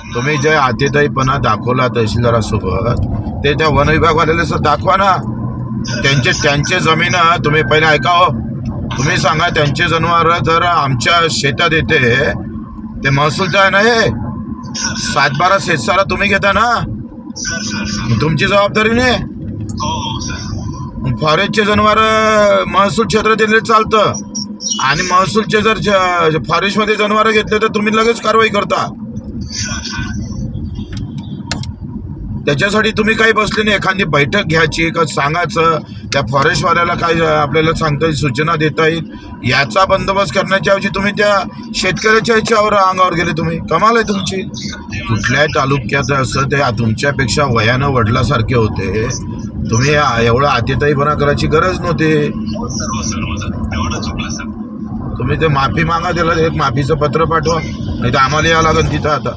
तुम्ही जे आतेताईपणा दाखवला तहसीलदारासोबत ते त्या वन विभागवाल्याला दाखवा ना. त्यांचे जमीन तुम्ही पहिले ऐका हो. तुम्ही सांगा त्यांचे जनावर जर आमच्या शेतात येते ते महसूलचा नाही, 7-12 शेतसारा तुम्ही घेता ना, तुमची जबाबदारी नाही. फॉरेस्टचे जनावर महसूल क्षेत्रात येणे चालतं आणि महसूलचे जर फॉरेस्टमध्ये जनावर घेतले तर तुम्ही लगेच कारवाई करता. त्याच्यासाठी तुम्ही काही बसले नाही. एखादी बैठक घ्यायची का सांगायचं त्या फॉरेस्टवाल्याला काय आपल्याला सांगता येईल, सूचना देता येईल, याचा बंदोबस्त करण्याच्या ऐवजी तुम्ही त्या शेतकऱ्याच्या ह्याच्यावर अंगावर गेले. तुम्ही कमाल आहे तुमची. कुठल्याही तालुक्यात असं ते तुमच्यापेक्षा वयानं वडिलासारखे होते, तुम्ही एवढं आतेताईपणा करायची गरज नव्हती. तुम्ही ते माफी मागा, त्याला एक माफीचं पत्र पाठवा, नाही तर आम्हाला यावं लागेल तिथं आता.